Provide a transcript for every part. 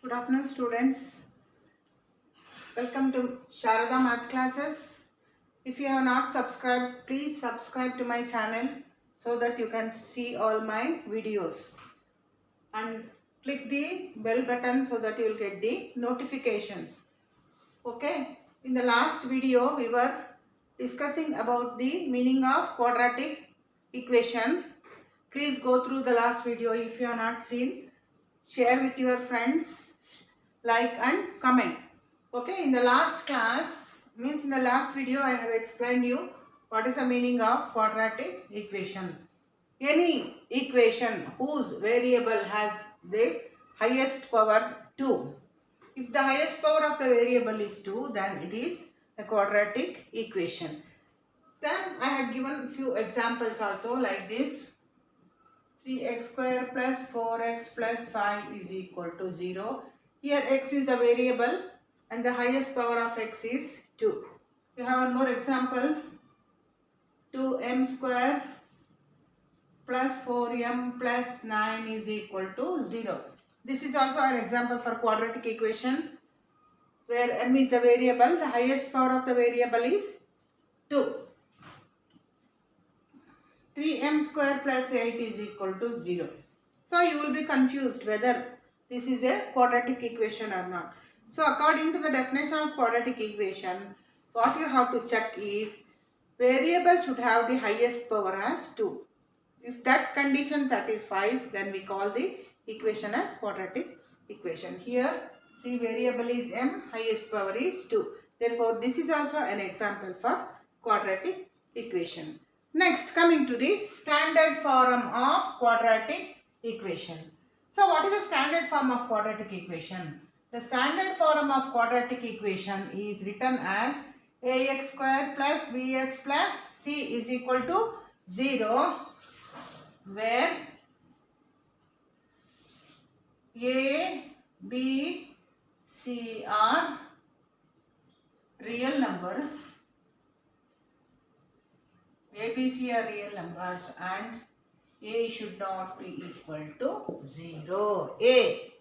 Good afternoon, students. Welcome to Sharada Math Classes. If you have not subscribed, please subscribe to my channel so that you can see all my videos. And click the bell button so that you will get the notifications. Okay. In the last video, we were discussing about the meaning of quadratic equation. Please go through the last video if you have not seen. Share with your friends, like and comment. Okay, in the last class, means in the last video, I have explained you what is the meaning of quadratic equation. Any equation whose variable has the highest power 2. If the highest power of the variable is 2, then it is a quadratic equation. Then I had given few examples also like this. 3x square plus 4x plus 5 is equal to 0. Here x is the variable and the highest power of x is 2. You have one more example. 2m square plus 4m plus 9 is equal to 0. This is also an example for quadratic equation where m is the variable, the highest power of the variable is 2. 3m square plus 8 is equal to 0. So you will be confused whether this is a quadratic equation or not. So according to the definition of quadratic equation, what you have to check is variable should have the highest power as 2. If that condition satisfies, then we call the equation as quadratic equation. Here, see, variable is m, highest power is 2. Therefore, this is also an example for quadratic equation. Next, coming to the standard form of quadratic equation. So, what is the standard form of quadratic equation? The standard form of quadratic equation is written as ax square plus bx plus c is equal to 0, where a, b, c are real numbers. A, B, C are real numbers and A should not be equal to 0. A,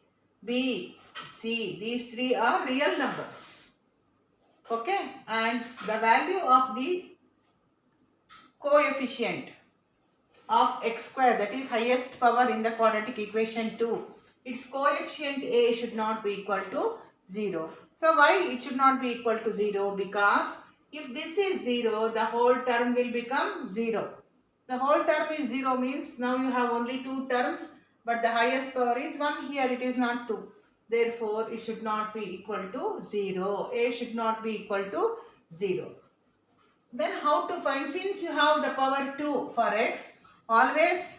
B, C, these three are real numbers. Okay, and the value of the coefficient of x square, that is highest power in the quadratic equation 2, its coefficient A should not be equal to 0. So why it should not be equal to 0? Because if this is 0, the whole term will become 0. The whole term is 0 means now you have only two terms, but the highest power is 1. Here it is not 2. Therefore, it should not be equal to 0. A should not be equal to 0. Then how to find? Since you have the power 2 for x, always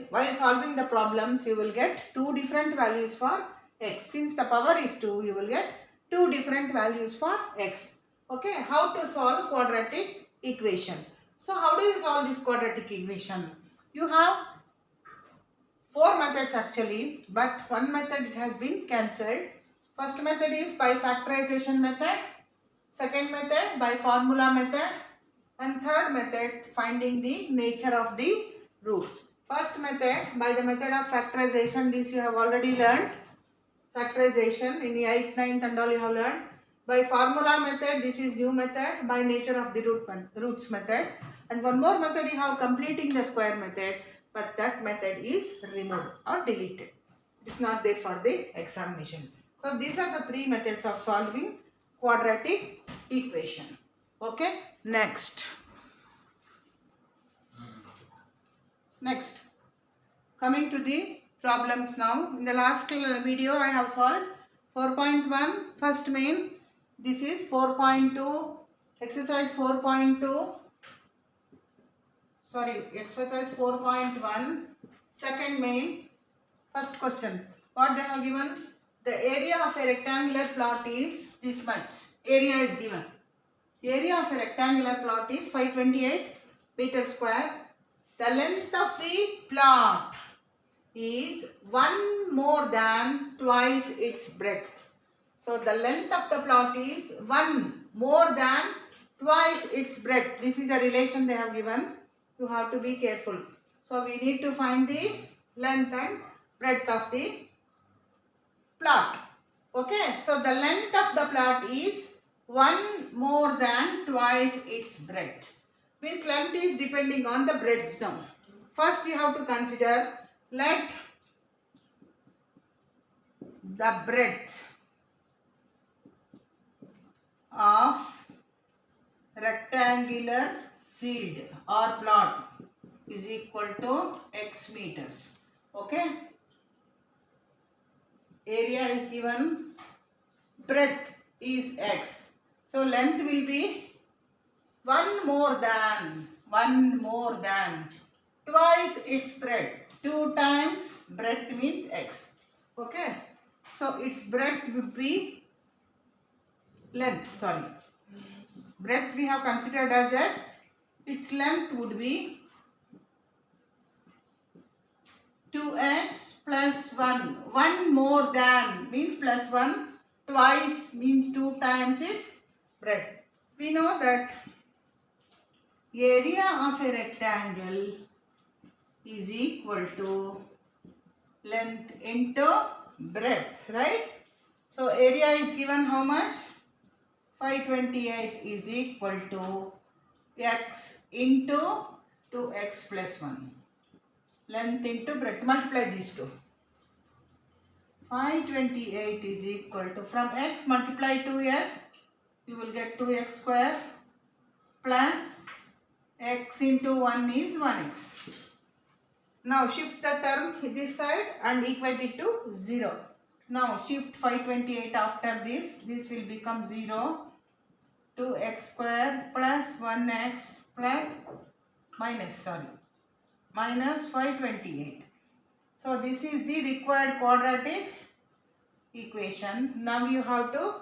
while solving the problems you will get two different values for x. Since the power is 2, you will get two different values for x. Okay, how to solve quadratic equation? So how do you solve this quadratic equation? You have four methods actually, but one method it has been cancelled. First method is by factorization method, second method by formula method, and third method finding the nature of the roots. First method by the method of factorization, this you have already learned. Factorization in the 8th, 9th and all you have learned. By formula method, this is new method. By nature of the roots method. And one more method you have completing the square method, but that method is removed or deleted. It is not there for the examination. So these are the three methods of solving quadratic equation. Okay. Next. Coming to the problems now. In the last video I have solved 4.1 first main. This is 4.2 exercise 4.2. Sorry, exercise 4.1 second main. First question. What they have given? The area of a rectangular plot is this much. Area is given. Area of a rectangular plot is 528 meter square. The length of the plot is 1 more than twice its breadth. So the length of the plot is 1 more than twice its breadth. This is a relation they have given. You have to be careful. So we need to find the length and breadth of the plot. Okay, so the length of the plot is 1 more than twice its breadth. Means length is depending on the breadth now. First you have to consider, let the breadth of rectangular field or plot is equal to x meters. Okay, area is given, breadth is x, so length will be 1 more than twice its breadth. 2 times breadth means x. Okay, so its breadth would be length, breadth we have considered as x, its length would be 2x plus 1. 1 more than means plus 1, twice means 2 times its breadth. We know that area of a rectangle is equal to length into breadth, right? So area is given how much? 528 is equal to x into 2x plus 1. Length into breadth, multiply these two. 528 is equal to, from x multiply 2x, you will get 2x square plus x into 1 is 1x. Now shift the term this side and equate it to 0. Now shift 528 after this will become 0. 2x square plus 1x plus minus 528. So this is the required quadratic equation. Now you have to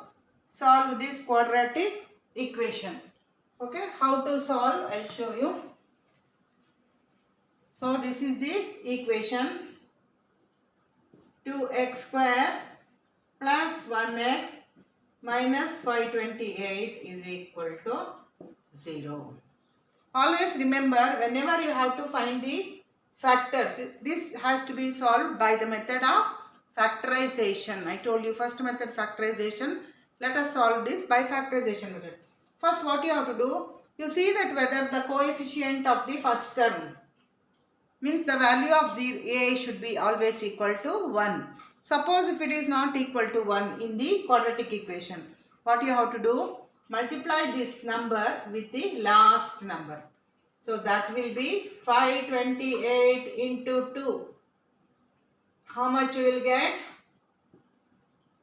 solve this quadratic equation. Okay, how to solve? I'll show you. So this is the equation. 2x square plus 1x minus 528 is equal to 0. Always remember, whenever you have to find the factors, this has to be solved by the method of factorization. I told you first method factorization. Let us solve this by factorization method. First what you have to do, you see that whether the coefficient of the first term, means the value of a should be always equal to 1. Suppose if it is not equal to 1 in the quadratic equation, what you have to do? Multiply this number with the last number. So that will be 528 into 2. How much you will get?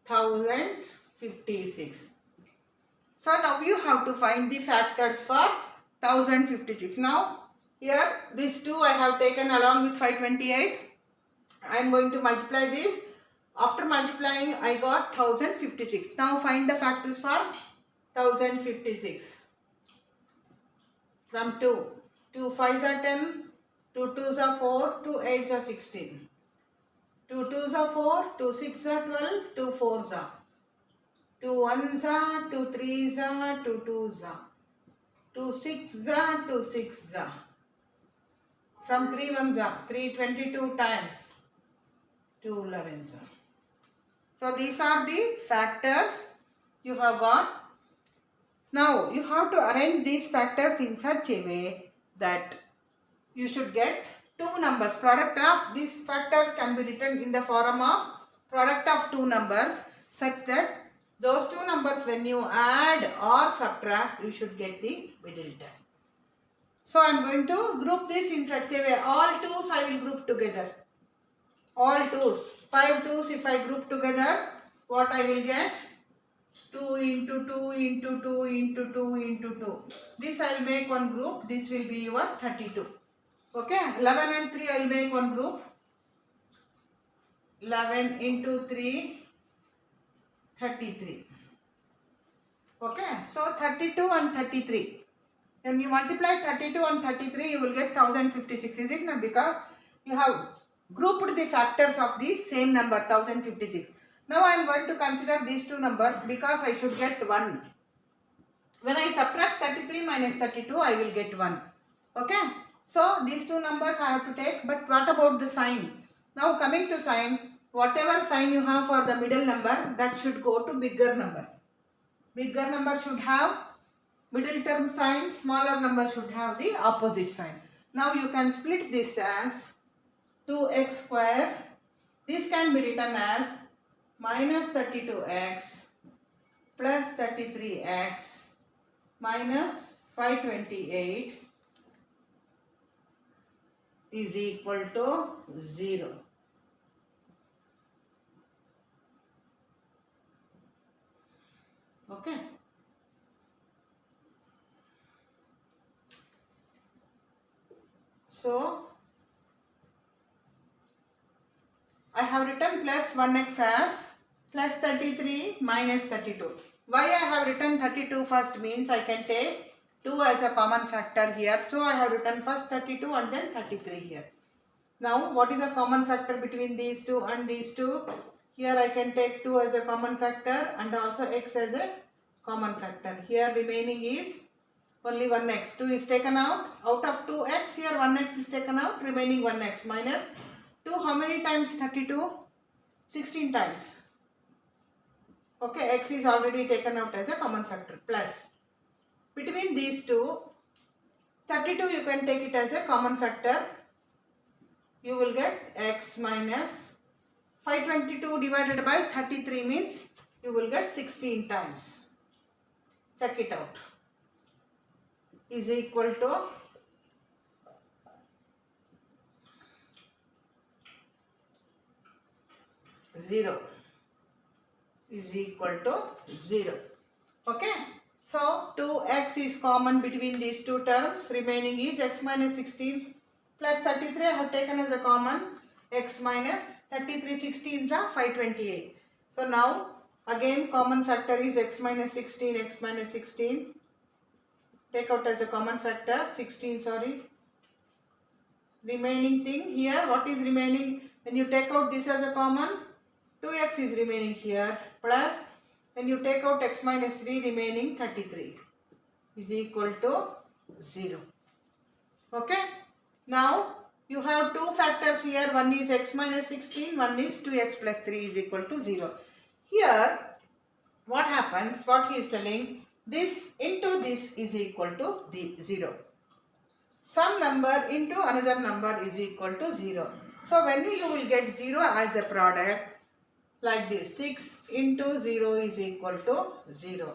1056. So now you have to find the factors for 1056. Now here these two I have taken along with 528. I am going to multiply this. After multiplying I got 1056. Now find the factors for 1056. From 2. 2 5s are 10. 2 2s are 4. 2 8s are 16. 2 2s are 4. 2 6s are 12. 2 4s are. 2 1s are. 2 3s are. 2 2s are. 2 6s are. 2 6s are. From 3 1s are. 322 times. 2 11s are. So these are the factors you have got. Now you have to arrange these factors in such a way that you should get two numbers. Product of these factors can be written in the form of product of two numbers, such that those two numbers when you add or subtract, you should get the middle term. So I am going to group this in such a way. All 2's I will group together. All 2's. 5 2's if I group together, what I will get? 2 into 2 into 2 into 2 into 2. This I will make one group. This will be your 32. Okay. 11 and 3 I will make one group. 11 into 3, 33. Okay. So 32 and 33. When you multiply 32 and 33, you will get 1056. Is it not? Because you have grouped the factors of the same number, 1056. Now I am going to consider these two numbers because I should get 1. When I subtract 33 minus 32, I will get 1. Okay. So these two numbers I have to take. But what about the sign? Now coming to sign, whatever sign you have for the middle number, that should go to bigger number. Bigger number should have middle term sign, smaller number should have the opposite sign. Now you can split this as 2x square. This can be written as minus 32x plus 33x minus 528 is equal to 0. Okay. So I have written plus 1x as plus 33 minus 32. Why I have written 32 first means I can take 2 as a common factor here. So I have written first 32 and then 33 here. Now what is a common factor between these two and these two? Here I can take 2 as a common factor and also x as a common factor. Here remaining is only 1x. 2 is taken out. Out of 2x, here 1x is taken out. Remaining 1x minus 2. How many times 32? 16 times. Okay, x is already taken out as a common factor. Plus, between these two, 32 you can take it as a common factor. You will get x minus 522 divided by 33 means you will get 16 times. Check it out. Is equal to 0. Is equal to 0. Okay. So 2x is common between these two terms. Remaining is x minus 16 plus 33 I have taken as a common. X minus 33 16s are 528. So now again common factor is x minus 16, x minus 16. Take out as a common factor 16, sorry. Remaining thing here, what is remaining? When you take out this as a common, 2x is remaining here, plus when you take out x minus 3, remaining 33 is equal to 0. Okay. Now you have two factors here. One is x minus 16, one is 2x plus 3 is equal to 0. Here what happens, what he is telling, this into this is equal to the 0. Some number into another number is equal to 0. So when you will get 0 as a product, like this, 6 into 0 is equal to 0,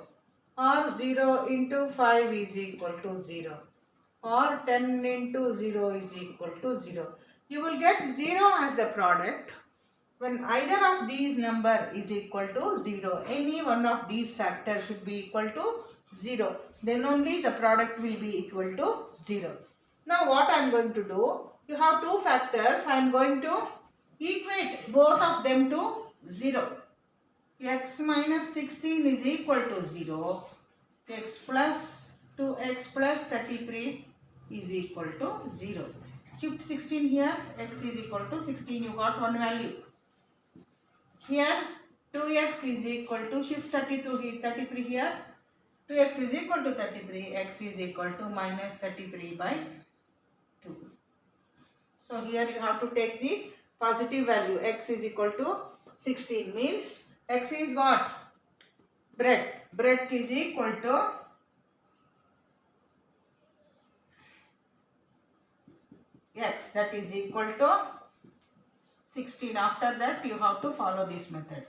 or 0 into 5 is equal to 0, or 10 into 0 is equal to 0. You will get 0 as the product when either of these number is equal to 0. Any one of these factors should be equal to 0. Then only the product will be equal to 0. Now what I am going to do, you have two factors, I am going to equate both of them to 0. X minus 16 is equal to 0. X plus 2x plus 33 is equal to 0. Shift 16 here, x is equal to 16, you got one value. Here 2x is equal to, shift 33 here, 2x is equal to 33, x is equal to minus 33 by 2. So here you have to take the positive value, x is equal to 16 means x is what? Breadth. Breadth is equal to x, that is equal to 16. After that you have to follow this method.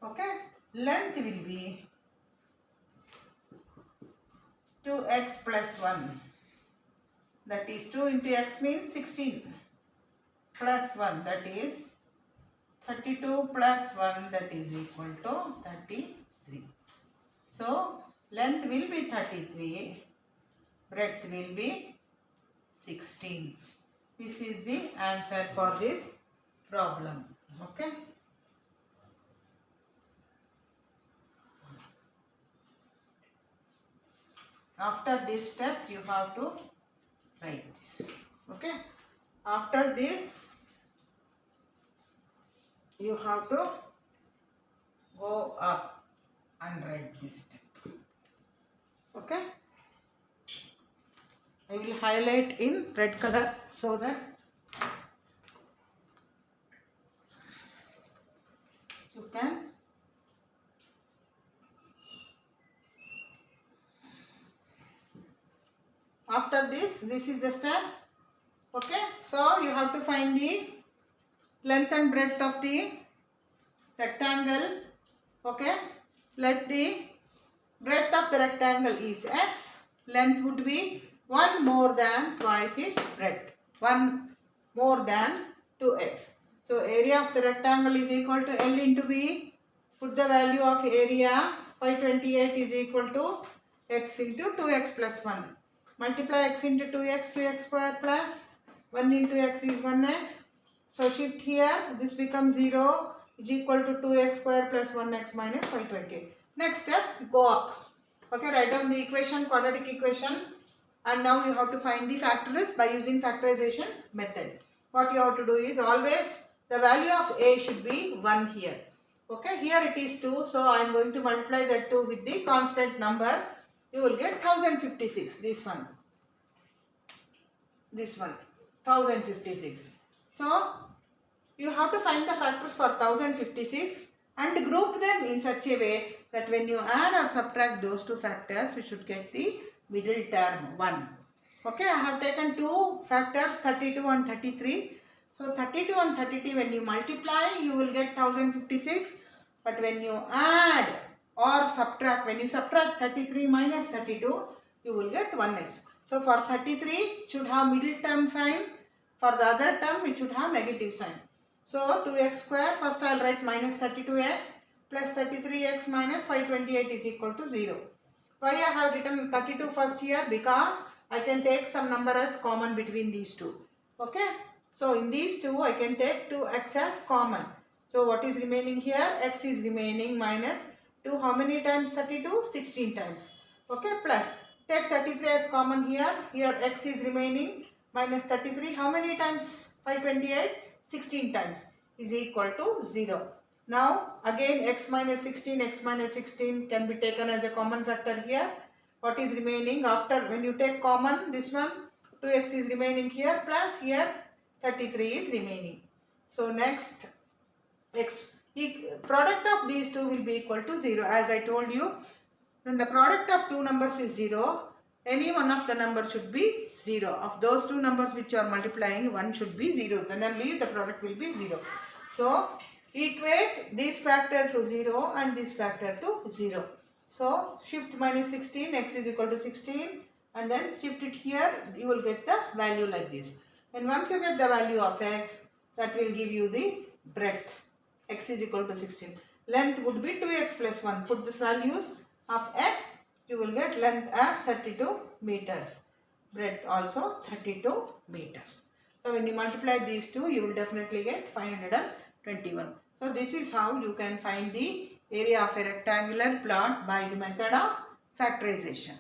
Okay. Length will be 2x plus 1. That is 2 into x means 16 plus 1, that is 32 plus 1, that is equal to 33. So length will be 33, breadth will be 16. This is the answer for this problem. Okay. After this step you have to write this. Okay. After this you have to go up and write this step. Okay. I will highlight in red color so that After this is the step. Okay, so you have to find the length and breadth of the rectangle. Okay, let the breadth of the rectangle is x, length would be 1 more than twice its breadth, 1 more than 2x. So area of the rectangle is equal to L into B. Put the value of area 528 is equal to x into 2x plus 1. Multiply x into 2x, 2x square plus 1 into x is 1x. So shift here, this becomes 0 is equal to 2x square plus 1x minus 528. Next step, go up. Okay, write down the equation, quadratic equation, and now you have to find the factors by using factorization method. What you have to do is always the value of a should be 1 here. Okay, here it is 2, so I am going to multiply that 2 with the constant number. You will get 1056, this one, 1056. So you have to find the factors for 1056 and group them in such a way that when you add or subtract those two factors, you should get the middle term 1. Okay, I have taken two factors 32 and 33. So 32 and 33 when you multiply, you will get 1056. But when you add or subtract, when you subtract 33 minus 32, you will get 1x. So for 33, it should have middle term sign. For the other term, it should have negative sign. So 2x square, first I will write minus 32x plus 33x minus 528 is equal to 0. Why I have written 32 first here? Because I can take some number as common between these two. Okay. So in these two I can take 2x as common. So what is remaining here? X is remaining minus 2 how many times 32? 16 times. Okay. Plus take 33 as common here. Here x is remaining minus 33 how many times 528? 16 times is equal to 0. Now again x minus 16 can be taken as a common factor here. What is remaining after when you take common this one 2x is remaining here plus here 33 is remaining. So next product of these two will be equal to 0. As I told you, when the product of two numbers is 0, any one of the numbers should be 0. Of those two numbers which you are multiplying, one should be 0. Then only the product will be 0. So equate this factor to 0 and this factor to 0. So shift minus 16, x is equal to 16 and then shift it here, you will get the value like this. And once you get the value of x, that will give you the breadth. X is equal to 16. Length would be 2x plus 1. Put these values of x, you will get length as 32 meters. Breadth also 32 meters. So when you multiply these two, you will definitely get 521. So this is how you can find the area of a rectangular plot by the method of factorization.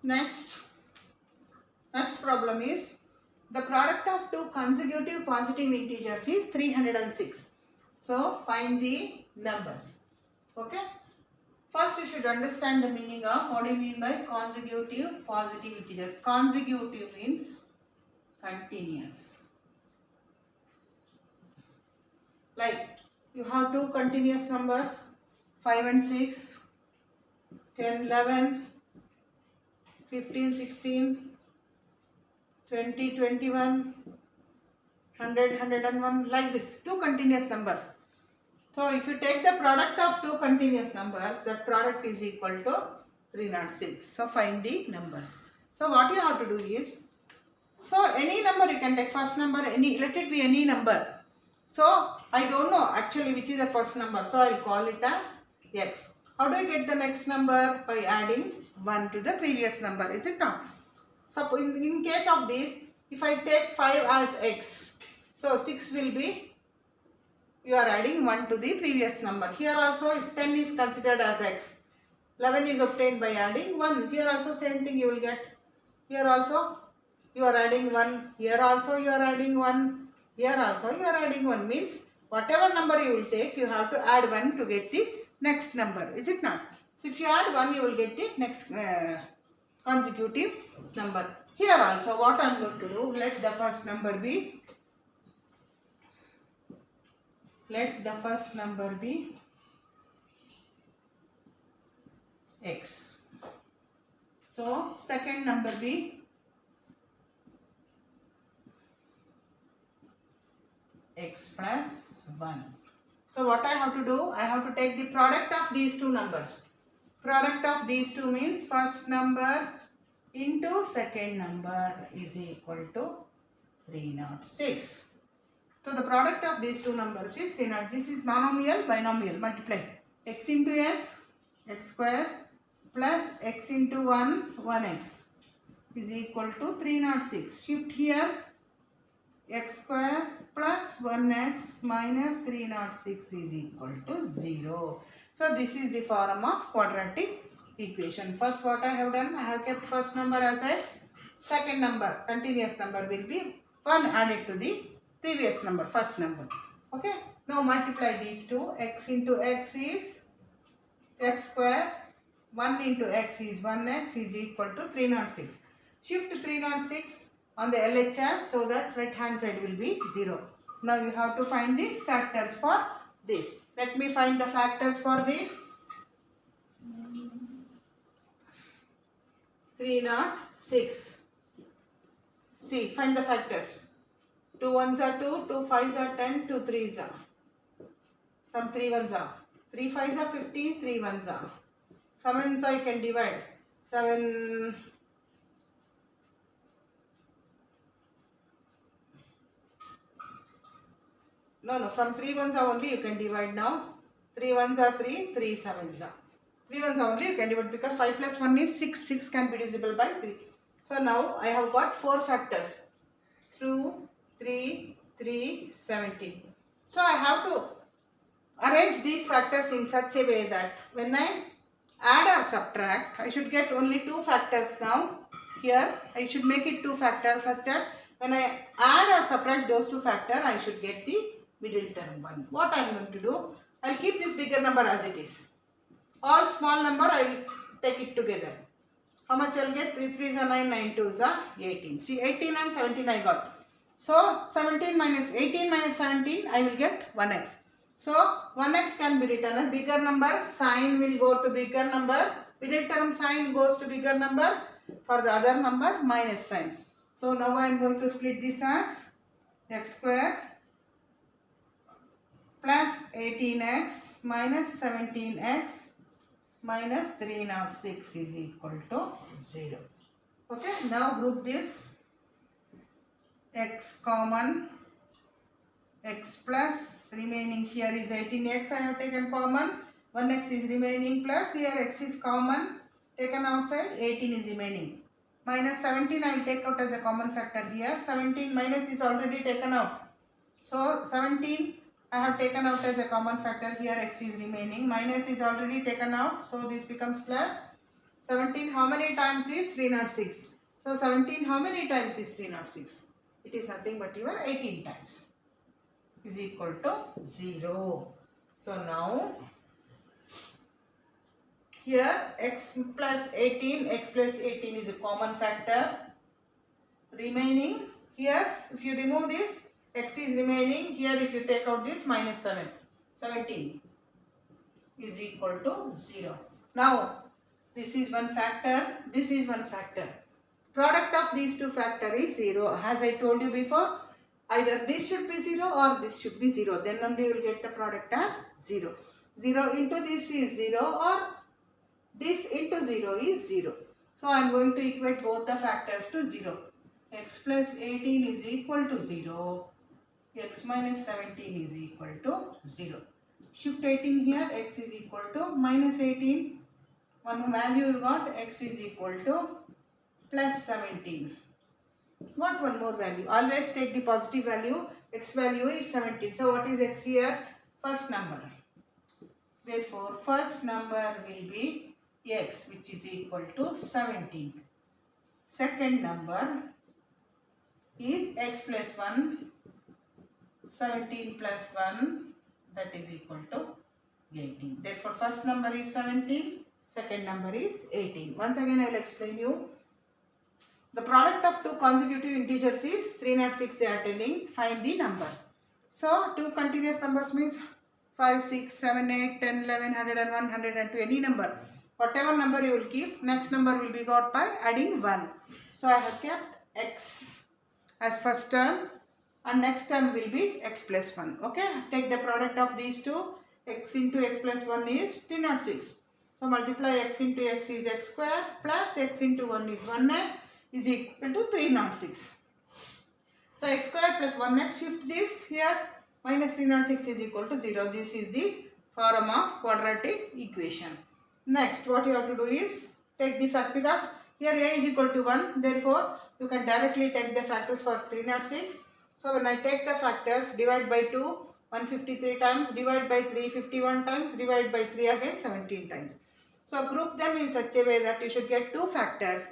Next problem is the product of two consecutive positive integers is 306. So find the numbers. Okay. First you should understand the meaning of what do you mean by consecutive positive integers. Consecutive means continuous. Like you have two continuous numbers 5 and 6, 10, 11, 15, 16, 20, 21, 100, 101 like this. Two continuous numbers. So if you take the product of two continuous numbers, that product is equal to 306. So find the numbers. So what you have to do is, so any number you can take, first number, any, let it be any number. So I don't know actually which is the first number. So I will call it as x. How do I get the next number? By adding 1 to the previous number, is it not? So in case of this, if I take 5 as x, so 6 will be, you are adding 1 to the previous number. Here also if 10 is considered as x, 11 is obtained by adding 1. Here also same thing you will get. Here also you are adding 1. Here also you are adding 1. Here also you are adding 1. Means whatever number you will take, you have to add 1 to get the next number. Is it not? So if you add 1, you will get the next consecutive number. Here also what I am going to do, let the first number be, x. So second number be x plus 1. So what I have to do? I have to take the product of these two numbers. Product of these two means first number into second number is equal to 306. So the product of these two numbers is 306. This is monomial, binomial. Multiply x into x, x square plus x into 1, 1x is equal to 306. Shift here x square plus 1x minus 306 is equal to 0. So this is the form of quadratic equation. First what I have done, I have kept first number as x, second number, continuous number will be 1 added to the previous number, first number. Okay. Now multiply these two. X into x is x square, 1 into x is 1x is equal to 306. Shift 306 on the LHS so that right hand side will be 0. Now you have to find the factors for this. Let me find the factors for this. 306. See, find the factors. 2 1s are 2, 2 5s are 10, 2 3s are. From 3 1s are. 3 5s are 15, 3 1s are. 7s I can divide. 7. No, from 3 1s are only you can divide now. 3 1s are 3, 3 7s are. 3 1s are only you can divide because 5 plus 1 is 6, 6 can be divisible by 3. So now I have got 4 factors. 2, 3, 3, 17. So I have to arrange these factors in such a way that when I add or subtract, I should get only 2 factors now. Here I should make it 2 factors such that when I add or subtract those 2 factors, I should get the middle term 1. What I am going to do? I will keep this bigger number as it is. All small number I will take it together. How much I will get? 3 3s are 9, 9 2s are 18. See, 18 and 17 I got. So 17 minus 18 minus 17 I will get 1x. So 1x can be written as bigger number, sign will go to bigger number, middle term sign goes to bigger number, for the other number minus sign. So now I am going to split this as x square plus 18x minus 17x minus 306 is equal to 0. Okay, now group this. X common, x plus remaining here is 18x I have taken common, 1x is remaining plus here x is common taken outside, 18 is remaining. Minus 17 I will take out as a common factor here, 17 minus is already taken out. So 17 I have taken out as a common factor here, x is remaining, minus is already taken out, so this becomes plus. 17 how many times is 306? So 17 how many times is 306? It is nothing but your 18 times is equal to 0. So now here x plus 18, x plus 18 is a common factor. Remaining here if you remove this, x is remaining, here if you take out this minus 7, 17 is equal to 0. Now this is one factor, this is one factor. Product of these two factors is 0. As I told you before, either this should be 0 or this should be 0. Then only you will get the product as 0. 0 into this is 0 or this into 0 is 0. So I am going to equate both the factors to 0. X plus 18 is equal to 0. X minus 17 is equal to 0. Shift 18 here, x is equal to minus 18. One value you got, x is equal to plus 17. Got one more value. Always take the positive value. X value is 17. So what is x here? First number. Therefore, first number will be x, which is equal to 17. Second number is x plus 1. 17 plus 1, that is equal to 18. Therefore, first number is 17. Second number is 18. Once again, I will explain you. The product of two consecutive integers is 306 they are telling. Find the numbers. So, two continuous numbers means 5, 6, 7, 8, 10, 11, 101, 102, any number. Whatever number you will keep, next number will be got by adding 1. So I have kept x as first term and next term will be x plus 1. Okay, take the product of these two. X into x plus 1 is 306. So multiply x into x is x square plus x into 1 is 1x is equal to 306. So x square plus 1x, shift this here, minus 306 is equal to 0. This is the form of quadratic equation. Next, what you have to do is take the fact, because here a is equal to 1, therefore you can directly take the factors for 306. So when I take the factors, divide by 2, 153 times, divide by 3, 51 times, divide by 3 again 17 times. So group them in such a way that you should get 2 factors,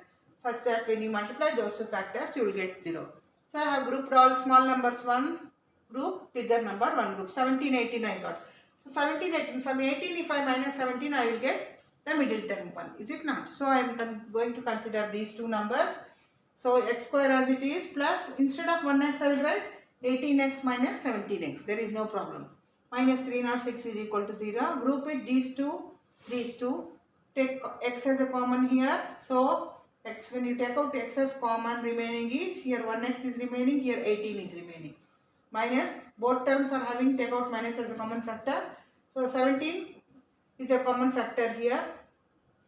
such that when you multiply those 2 factors, you will get 0. So I have grouped all small numbers 1 group, bigger number 1 group. 17, 18 I got. So 17, 18, from 18 if I minus 17 I will get the middle term 1. Is it not? So I am going to consider these two numbers. So x square as it is plus, instead of 1x I will write 18x minus 17x. There is no problem. Minus 306 is equal to 0. Group it these two. Take x as a common here. So x, when you take out x as common, remaining is here 1x is remaining, here 18 is remaining. Minus, both terms are having take out minus as a common factor. So 17 is a common factor here.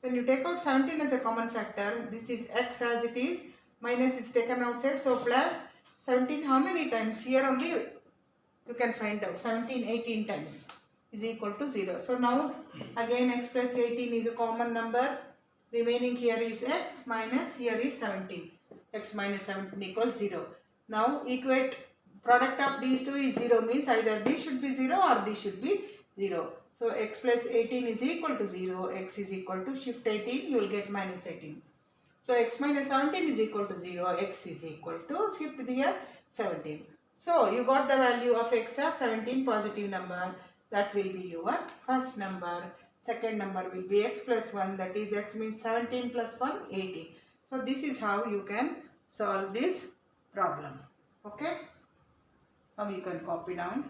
When you take out 17 as a common factor, this is x as it is, minus is taken outside, so plus 17 how many times? Here only you can find out, 17 18 times is equal to 0. So now again x plus 18 is a common number, remaining here is x, minus here is 17, x minus 17 equals 0. Now equate product of these two is 0, means either this should be 0 or this should be 0. So x plus 18 is equal to 0, x is equal to, shift 18, you will get minus 18. So x minus 17 is equal to 0, x is equal to, shift here 17. So you got the value of x as 17, positive number, that will be your first number. Second number will be x plus 1, that is x means 17 plus 1, 18. So this is how you can solve this problem. Okay. Now you can copy down.